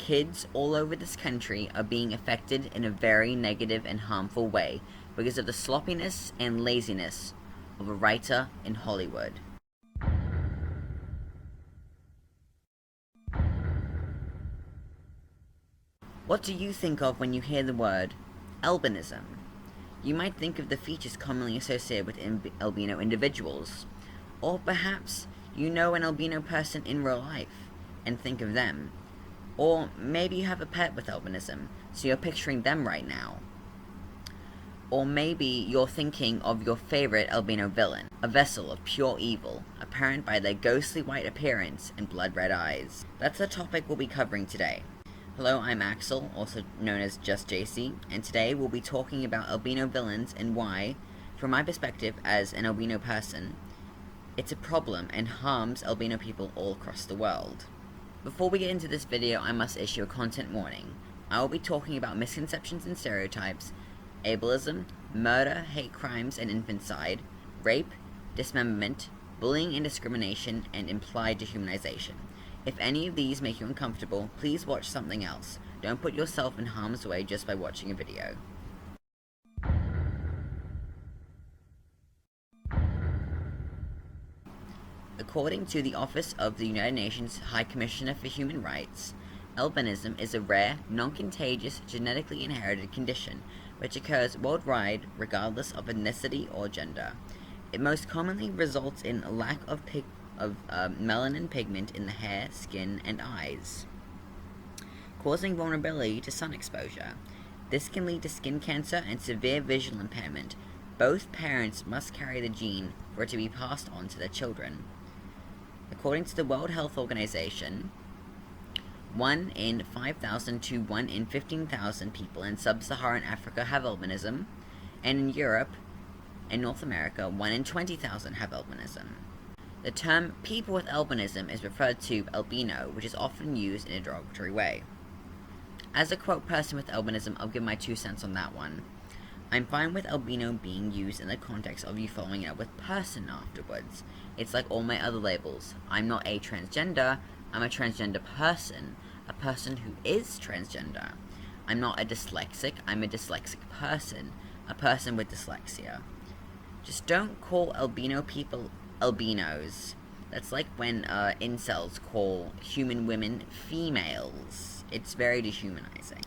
Kids all over this country are being affected in a very negative and harmful way because of the sloppiness and laziness of a writer in Hollywood. What do you think of when you hear the word albinism? You might think of the features commonly associated with albino individuals, or perhaps you know an albino person in real life and think of them. Or maybe you have a pet with albinism, so you're picturing them right now. Or maybe you're thinking of your favorite albino villain, a vessel of pure evil, apparent by their ghostly white appearance and blood-red eyes. That's the topic we'll be covering today. Hello, I'm Axel, also known as Just JC, and today we'll be talking about albino villains and why, from my perspective as an albino person, it's a problem and harms albino people all across the world. Before we get into this video, I must issue a content warning. I will be talking about misconceptions and stereotypes, ableism, murder, hate crimes and infanticide, rape, dismemberment, bullying and discrimination, and implied dehumanization. If any of these make you uncomfortable, please watch something else. Don't put yourself in harm's way just by watching a video. According to the Office of the United Nations High Commissioner for Human Rights, albinism is a rare, non-contagious, genetically inherited condition which occurs worldwide regardless of ethnicity or gender. It most commonly results in a lack of melanin pigment in the hair, skin, and eyes, causing vulnerability to sun exposure. This can lead to skin cancer and severe visual impairment. Both parents must carry the gene for it to be passed on to their children. According to the World Health Organization, 1 in 5,000 to 1 in 15,000 people in sub-Saharan Africa have albinism, and in Europe and North America, 1 in 20,000 have albinism. The term people with albinism is referred to albino, which is often used in a derogatory way. As a quote person with albinism, I'll give my 2 cents on that one. I'm fine with albino being used in the context of you following it up with person afterwards. It's like all my other labels. I'm not a transgender, I'm a transgender person, a person who is transgender. I'm not a dyslexic, I'm a dyslexic person, a person with dyslexia. Just don't call albino people albinos. That's like when incels call human women females. It's very dehumanizing.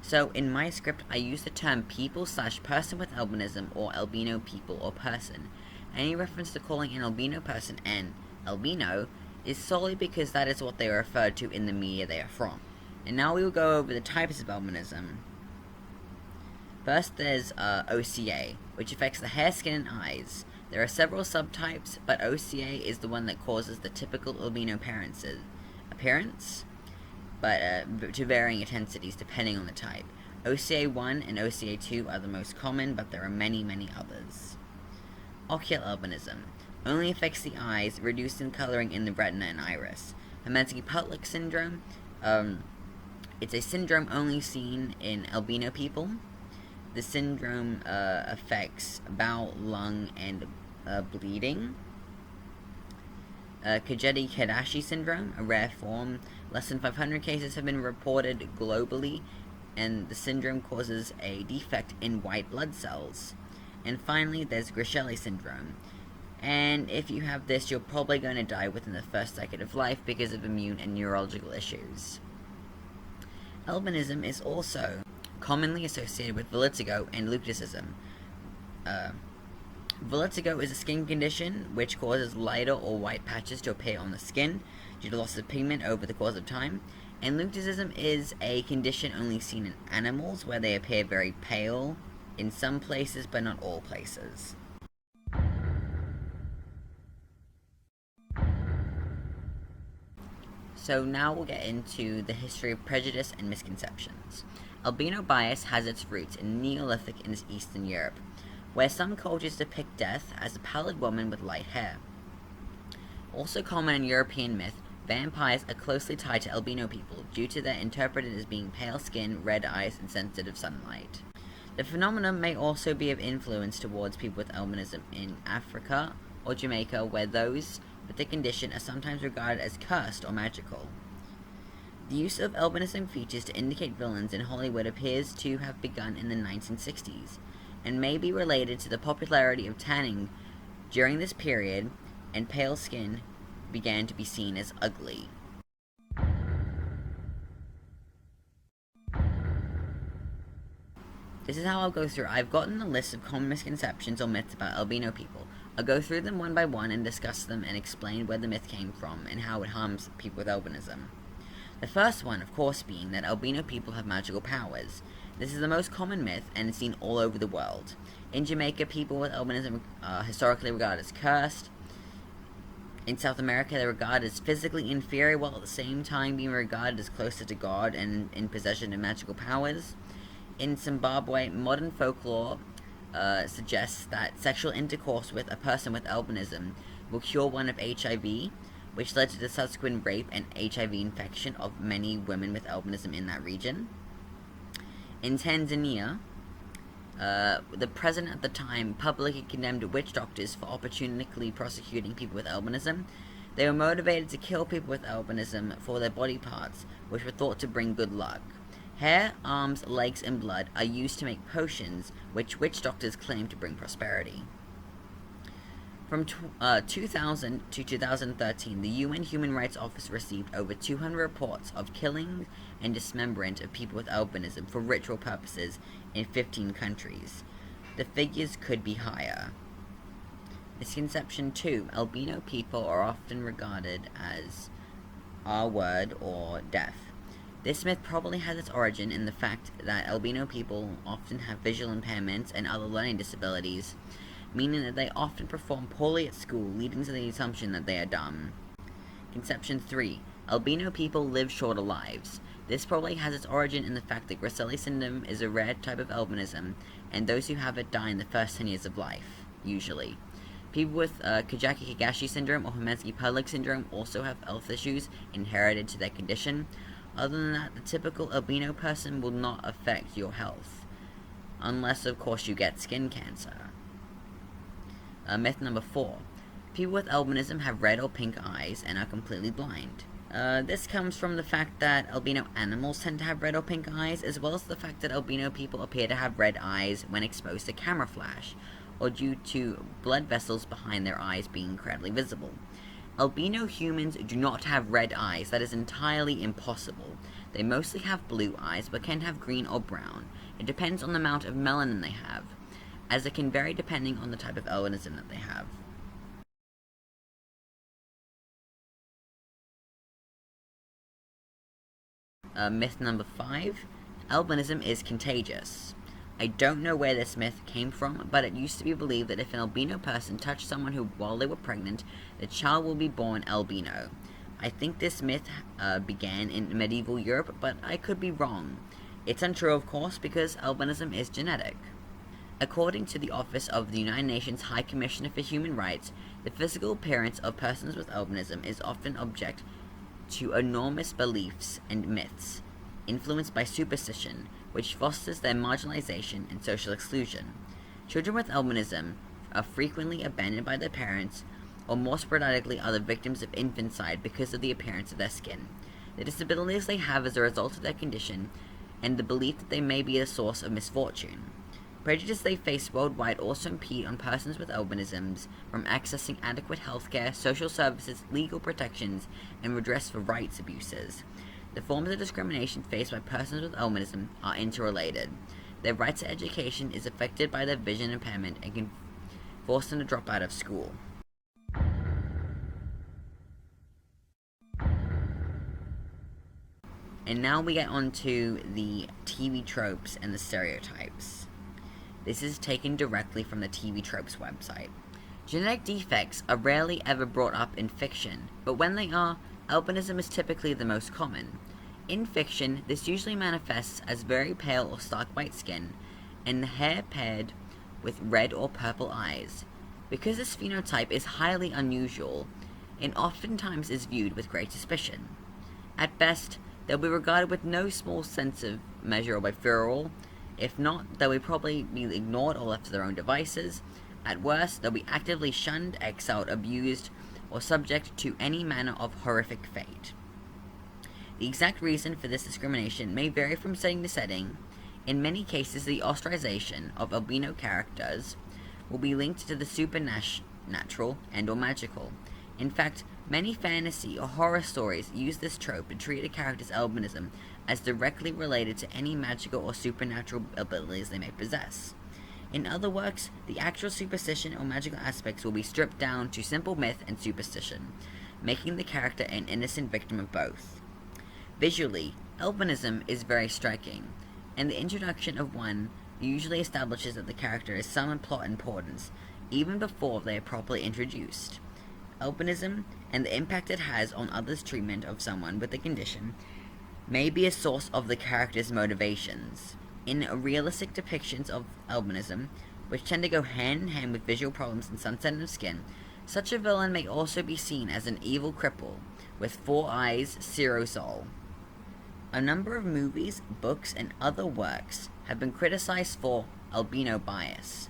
So in my script, I use the term people/person with albinism or albino people or person. Any reference to calling an albino person an albino is solely because that is what they are referred to in the media they are from. And now we will go over the types of albinism. First, there's OCA, which affects the hair, skin, and eyes. There are several subtypes, but OCA is the one that causes the typical albino appearance, but to varying intensities depending on the type. OCA 1 and OCA 2 are the most common, but there are many, many others. Ocular albinism only affects the eyes, reduced in coloring in the retina and iris. Hermansky-Putlick syndrome, it's a syndrome only seen in albino people. The syndrome affects bowel, lung, and bleeding. Kajedi-Kadashi syndrome, a rare form. Less than 500 cases have been reported globally, and the syndrome causes a defect in white blood cells. And finally, there's Grisheli syndrome. And if you have this, you're probably going to die within the first decade of life because of immune and neurological issues. Albinism is also commonly associated with vitiligo and leucism. Vitiligo is a skin condition which causes lighter or white patches to appear on the skin due to loss of pigment over the course of time, and leucism is a condition only seen in animals where they appear very pale in some places but not all places. So now we'll get into the history of prejudice and misconceptions. Albino bias has its roots in Neolithic in Eastern Europe, where some cultures depict death as a pallid woman with light hair. Also common in European myth, vampires are closely tied to albino people due to their interpreted as being pale skin, red eyes, and sensitive sunlight. The phenomenon may also be of influence towards people with albinism in Africa or Jamaica, where those with the condition are sometimes regarded as cursed or magical. The use of albinism features to indicate villains in Hollywood appears to have begun in the 1960s, and may be related to the popularity of tanning during this period, and pale skin began to be seen as ugly. This is how I'll go through. I've gotten a list of common misconceptions or myths about albino people. I'll go through them one by one and discuss them and explain where the myth came from and how it harms people with albinism. The first one, of course, being that albino people have magical powers. This is the most common myth and is seen all over the world. In Jamaica, people with albinism are historically regarded as cursed. In South America, they're regarded as physically inferior while at the same time being regarded as closer to God and in possession of magical powers. In Zimbabwe, modern folklore suggests that sexual intercourse with a person with albinism will cure one of HIV, which led to the subsequent rape and HIV infection of many women with albinism in that region. In Tanzania, the president at the time publicly condemned witch doctors for opportunistically prosecuting people with albinism. They were motivated to kill people with albinism for their body parts, which were thought to bring good luck. Hair, arms, legs, and blood are used to make potions, which witch doctors claim to bring prosperity. From 2000 to 2013, the UN Human Rights Office received over 200 reports of killing and dismemberment of people with albinism for ritual purposes in 15 countries. The figures could be higher. Misconception 2. Albino people are often regarded as R-word or deaf. This myth probably has its origin in the fact that albino people often have visual impairments and other learning disabilities, meaning that they often perform poorly at school, leading to the assumption that they are dumb. Conception 3. Albino people live shorter lives. This probably has its origin in the fact that Griscelli syndrome is a rare type of albinism, and those who have it die in the first 10 years of life, usually. People with Kajaki-Higashi syndrome or Hermansky-Pudlak syndrome also have health issues inherited to their condition. Other than that, the typical albino person will not affect your health, unless of course you get skin cancer. Myth number 4. People with albinism have red or pink eyes and are completely blind. This comes from the fact that albino animals tend to have red or pink eyes, as well as the fact that albino people appear to have red eyes when exposed to camera flash, or due to blood vessels behind their eyes being incredibly visible. Albino humans do not have red eyes. That is entirely impossible. They mostly have blue eyes, but can have green or brown. It depends on the amount of melanin they have, as it can vary depending on the type of albinism that they have. Myth number 5. Albinism is contagious. I don't know where this myth came from, but it used to be believed that if an albino person touched someone while they were pregnant, the child will be born albino. I think this myth began in medieval Europe, but I could be wrong. It's untrue, of course, because albinism is genetic. According to the Office of the United Nations High Commissioner for Human Rights, the physical appearance of persons with albinism is often object to enormous beliefs and myths, influenced by superstition, which fosters their marginalization and social exclusion. Children with albinism are frequently abandoned by their parents, or more sporadically are the victims of infanticide because of the appearance of their skin, the disabilities they have as a result of their condition, and the belief that they may be a source of misfortune. Prejudice they face worldwide also impede on persons with albinisms from accessing adequate healthcare, social services, legal protections, and redress for rights abuses. The forms of discrimination faced by persons with albinism are interrelated. Their right to education is affected by their vision impairment and can force them to drop out of school. And now we get on to the TV tropes and the stereotypes. This is taken directly from the TV Tropes website. Genetic defects are rarely ever brought up in fiction, but when they are, albinism is typically the most common. In fiction, this usually manifests as very pale or stark white skin, and hair paired with red or purple eyes. Because this phenotype is highly unusual, it oftentimes is viewed with great suspicion. At best, they'll be regarded with no small sense of measure or by furor. If not, they'll probably be ignored or left to their own devices. At worst, they'll be actively shunned, exiled, abused, or subject to any manner of horrific fate. The exact reason for this discrimination may vary from setting to setting. In many cases, the ostracization of albino characters will be linked to the supernatural and or magical. In fact, many fantasy or horror stories use this trope to treat a character's albinism as directly related to any magical or supernatural abilities they may possess. In other works, the actual superstition or magical aspects will be stripped down to simple myth and superstition, making the character an innocent victim of both. Visually, albinism is very striking, and the introduction of one usually establishes that the character is some plot importance, even before they are properly introduced. Albinism, and the impact it has on others' treatment of someone with the condition, may be a source of the character's motivations. In realistic depictions of albinism, which tend to go hand in hand with visual problems and sunset skin, such a villain may also be seen as an evil cripple, with 4 eyes, 0 soul. A number of movies, books, and other works have been criticized for albino bias,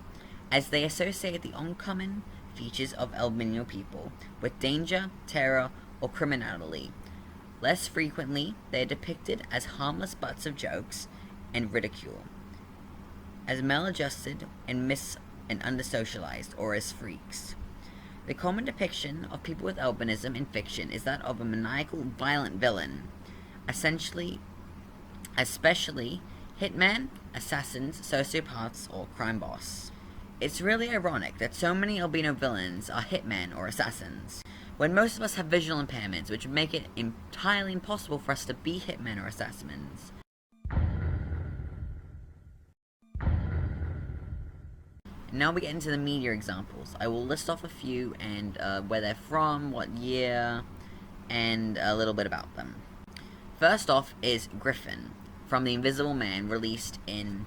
as they associate the uncommon features of albino people with danger, terror, or criminality. Less frequently, they are depicted as harmless butts of jokes and ridicule, as maladjusted and under-socialized, or as freaks. The common depiction of people with albinism in fiction is that of a maniacal, violent villain, especially hitman, assassins, sociopaths, or crime boss. It's really ironic that so many albino villains are hitmen or assassins, when most of us have visual impairments, which would make it entirely impossible for us to be hitmen or assassins. Now we get into the media examples. I will list off a few and where they're from, what year, and a little bit about them. First off is Griffin, from The Invisible Man, released in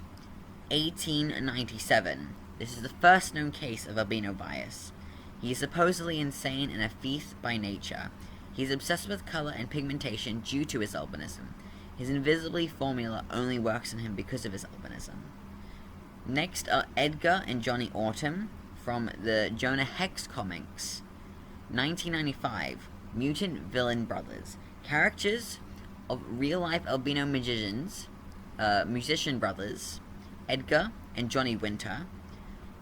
1897. This is the first known case of albino bias. He is supposedly insane and a thief by nature. He is obsessed with color and pigmentation due to his albinism. His invisibility formula only works on him because of his albinism. Next are Edgar and Johnny Autumn from the Jonah Hex comics. 1995, Mutant Villain Brothers. Characters of real-life albino musician brothers, Edgar and Johnny Winter.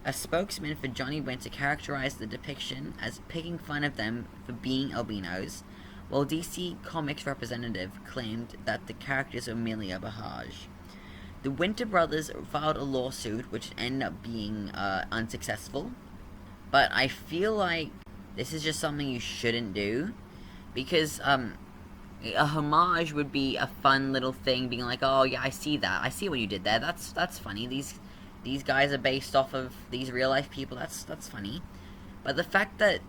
A spokesman for Johnny Winter characterized the depiction as picking fun of them for being albinos, while DC Comics representative claimed that the characters were merely a barrage. The Winter brothers filed a lawsuit which ended up being unsuccessful, but I feel like this is just something you shouldn't do, because a homage would be a fun little thing, being like, oh yeah, I see that, I see what you did there, that's funny, these guys are based off of these real life people, that's funny. But the fact that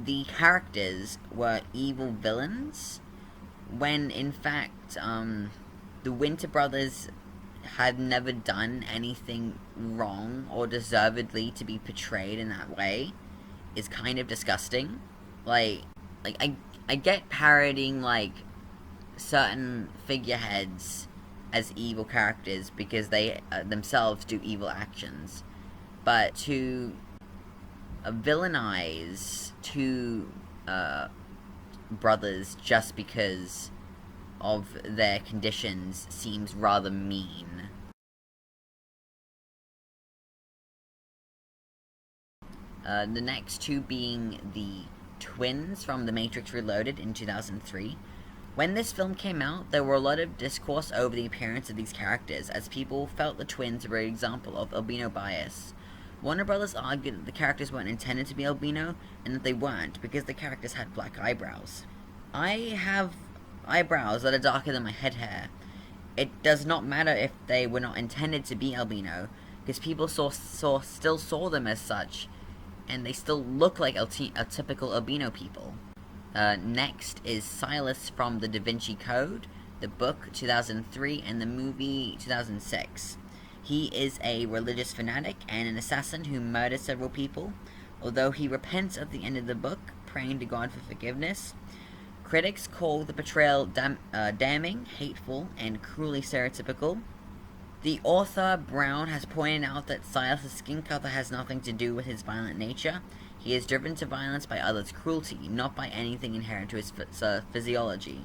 the characters were evil villains, when in fact the Winter brothers had never done anything wrong or deservedly to be portrayed in that way, is kind of disgusting. I get parodying like certain figureheads as evil characters because they themselves do evil actions, but to villainize two brothers just because of their conditions seems rather mean. The next two being the twins from The Matrix Reloaded in 2003. When this film came out, there were a lot of discourse over the appearance of these characters, as people felt the twins were an example of albino bias. Warner Brothers argued that the characters weren't intended to be albino, and that they weren't, because the characters had black eyebrows. I have eyebrows that are darker than my head hair. It does not matter if they were not intended to be albino, because people still saw them as such, and they still look like a typical albino people. Next is Silas from the Da Vinci Code, the book 2003, and the movie 2006. He is a religious fanatic and an assassin who murdered several people. Although he repents at the end of the book, praying to God for forgiveness, critics call the portrayal damning, hateful, and cruelly stereotypical. The author, Brown, has pointed out that Silas' skin color has nothing to do with his violent nature. He is driven to violence by others' cruelty, not by anything inherent to his physiology.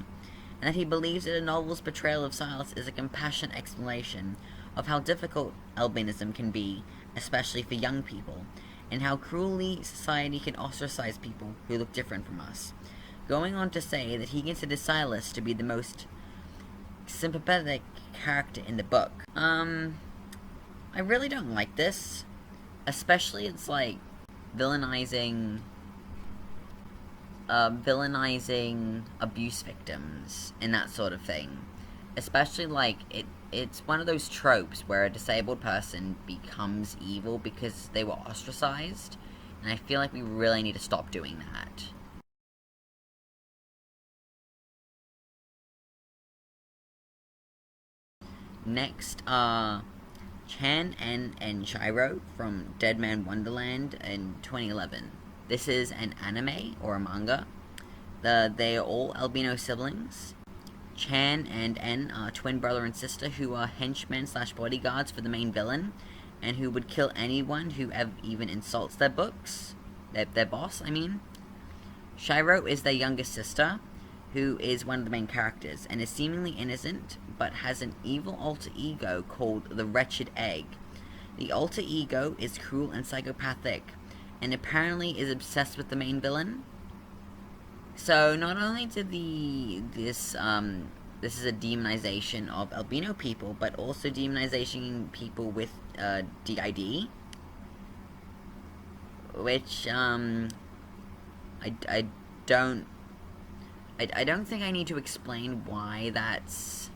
and that he believes that the novel's portrayal of Silas is a compassionate explanation of how difficult albinism can be, especially for young people, and how cruelly society can ostracize people who look different from us. Going on to say that he considers Silas to be the most sympathetic character in the book. I really don't like this. Especially it's like villainizing abuse victims and that sort of thing. Especially like it's one of those tropes where a disabled person becomes evil because they were ostracized, and I feel like we really need to stop doing that. Next are Chan and Shiro from Dead Man Wonderland in 2011. This is an anime or a manga. They are all albino siblings. Chan and En are twin brother and sister who are henchmen / bodyguards for the main villain, and who would kill anyone who even insults their boss, I mean. Shiro is their youngest sister, who is one of the main characters, and is seemingly innocent, but has an evil alter ego called the Wretched Egg. The alter ego is cruel and psychopathic, and apparently is obsessed with the main villain. So not only did this is a demonization of albino people, but also demonizing people with DID, which I don't think I need to explain why that's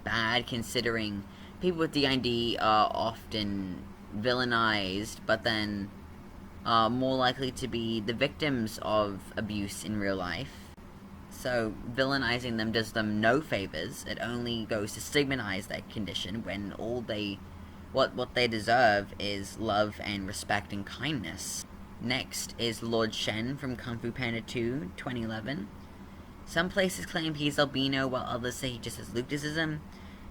bad, considering people with DID are often villainized, but then are more likely to be the victims of abuse in real life. So villainizing them does them no favors. It only goes to stigmatize their condition when what they deserve is love and respect and kindness. Next is Lord Shen from Kung Fu Panda 2, 2011. Some places claim he's albino, while others say he just has leucism.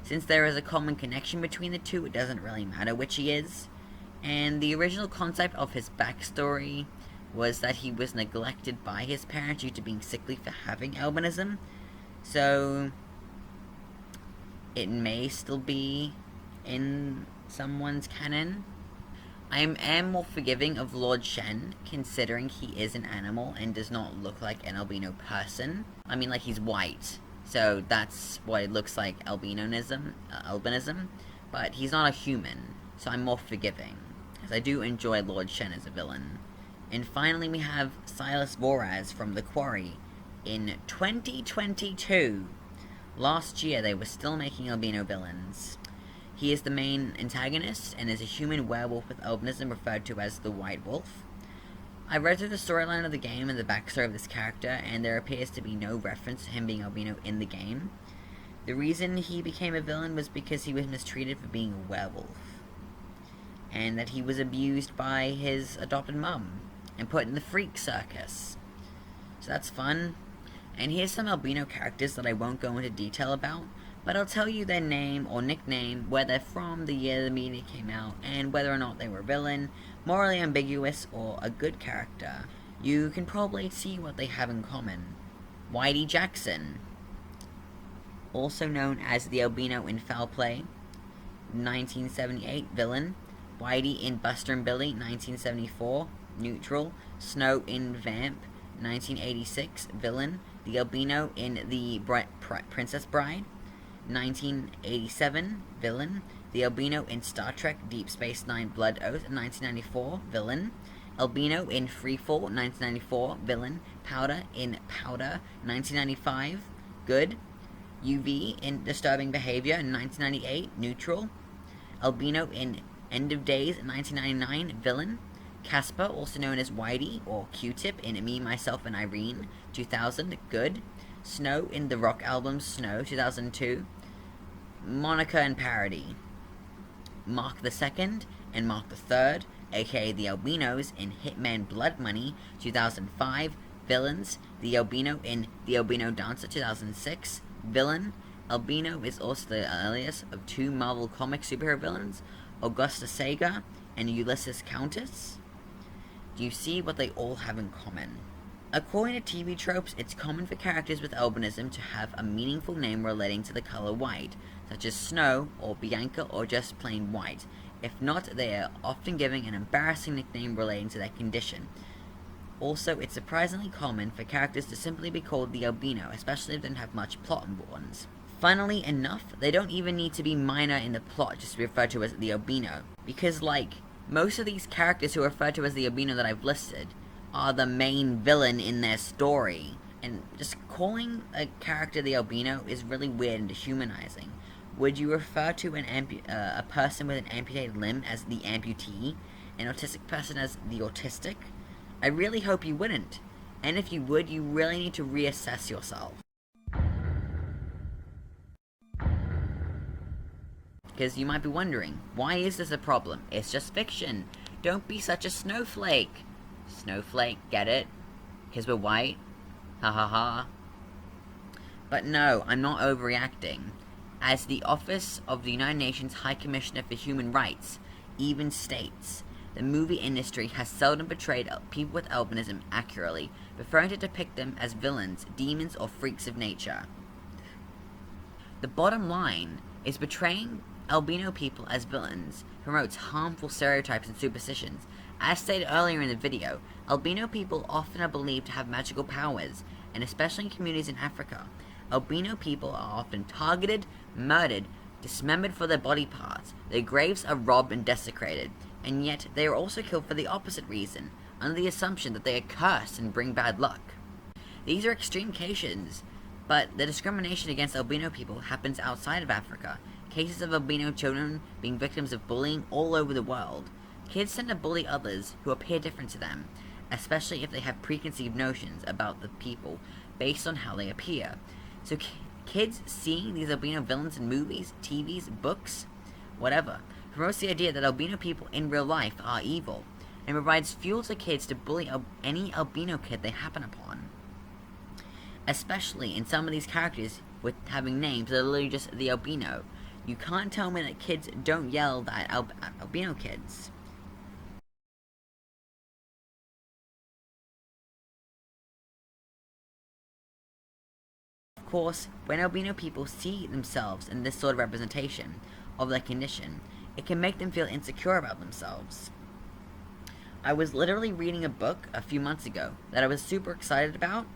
Since there is a common connection between the two, it doesn't really matter which he is. And the original concept of his backstory was that he was neglected by his parents due to being sickly for having albinism. So it may still be in someone's canon. I am more forgiving of Lord Shen, considering he is an animal and does not look like an albino person. I mean, like, he's white, so that's what it looks like, albinism, but he's not a human, so I'm more forgiving, as I do enjoy Lord Shen as a villain. And finally we have Silas-The from The Quarry in 2022. Last year they were still making albino villains. He is the main antagonist and is a human werewolf with albinism referred to as the White Wolf. I read through the storyline of the game and the backstory of this character, and there appears to be no reference to him being albino in the game. The reason he became a villain was because he was mistreated for being a werewolf, and that he was abused by his adopted mum and put in the freak circus. So that's fun. And here's some albino characters that I won't go into detail about, but I'll tell you their name or nickname, where they're from, the year the media came out, and whether or not they were a villain, morally ambiguous, or a good character. You can probably see what they have in common. Whitey Jackson, also known as the albino in Foul Play, 1978, villain. Whitey in Buster and Billy, 1974, neutral. Snow in Vamp, 1986, villain. The albino in The Princess Bride, 1987, villain. The albino in Star Trek Deep Space Nine Blood Oath, 1994, villain. Albino in Freefall, 1994, villain. Powder in Powder, 1995, good. UV in Disturbing Behavior, 1998, neutral. Albino in End of Days, 1999, villain. Casper, also known as Whitey or Q-Tip in Me, Myself, and Irene, 2000, good. Snow in the rock album Snow, 2002. Monica and Parody. Mark II and Mark III, aka the albinos in Hitman Blood Money, 2005, villains. The albino in The Albino Dancer, 2006, villain. Albino is also the alias of two Marvel comic superhero villains, Augusta Saga and Ulysses Countess. Do you see what they all have in common? According to TV tropes, it's common for characters with albinism to have a meaningful name relating to the color white, such as Snow or Bianca or just plain white. If not, they are often given an embarrassing nickname relating to their condition. Also, it's surprisingly common for characters to simply be called the albino, especially if they don't have much plot importance. Funnily enough, they don't even need to be minor in the plot just to be referred to as the albino, because most of these characters who are referred to as the albino that I've listed are the main villain in their story, and just calling a character the albino is really weird and dehumanizing. Would you refer to a person with an amputated limb as the amputee, an autistic person as the autistic? I really hope you wouldn't, and if you would, you really need to reassess yourself. Because you might be wondering, why is this a problem? It's just fiction. Don't be such a snowflake. Snowflake, get it? Because we're white? Ha ha ha. But no, I'm not overreacting. As the Office of the United Nations High Commissioner for Human Rights even states, the movie industry has seldom portrayed people with albinism accurately, preferring to depict them as villains, demons, or freaks of nature. The bottom line is portraying albino people as villains promotes harmful stereotypes and superstitions. As stated earlier in the video, albino people often are believed to have magical powers, and especially in communities in Africa, albino people are often targeted, murdered, dismembered for their body parts, their graves are robbed and desecrated, and yet they are also killed for the opposite reason, under the assumption that they are cursed and bring bad luck. These are extreme cases, but the discrimination against albino people happens outside of Africa. Cases of albino children being victims of bullying all over the world. Kids tend to bully others who appear different to them, especially if they have preconceived notions about the people based on how they appear. So kids seeing these albino villains in movies, TVs, books, whatever, promotes the idea that albino people in real life are evil, and provides fuel to kids to bully any albino kid they happen upon. Especially in some of these characters with having names that are literally just the albino. You can't tell me that kids don't yell at albino kids. Of course, when albino people see themselves in this sort of representation of their condition, it can make them feel insecure about themselves. I was literally reading a book a few months ago that I was super excited about.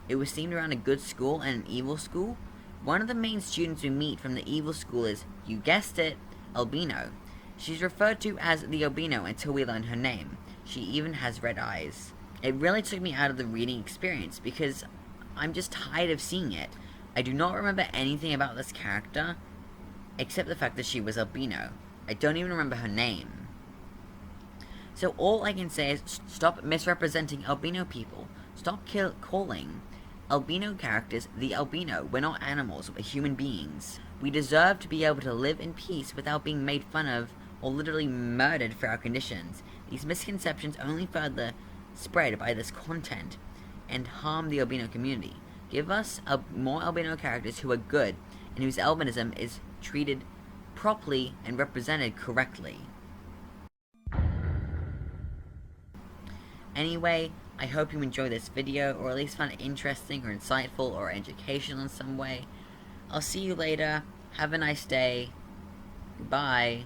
It was themed around a good school and an evil school. One of the main students we meet from the evil school is, you guessed it, albino. She's referred to as the albino until we learn her name. She even has red eyes. It really took me out of the reading experience because I'm just tired of seeing it. I do not remember anything about this character except the fact that she was albino. I don't even remember her name. So all I can say is stop misrepresenting albino people. Stop calling albino characters the albino. We're not animals, we're human beings. We deserve to be able to live in peace without being made fun of or literally murdered for our conditions. These misconceptions only further spread by this content and harm the albino community. Give us more albino characters who are good and whose albinism is treated properly and represented correctly. Anyway, I hope you enjoyed this video, or at least found it interesting or insightful or educational in some way. I'll see you later. Have a nice day. Goodbye.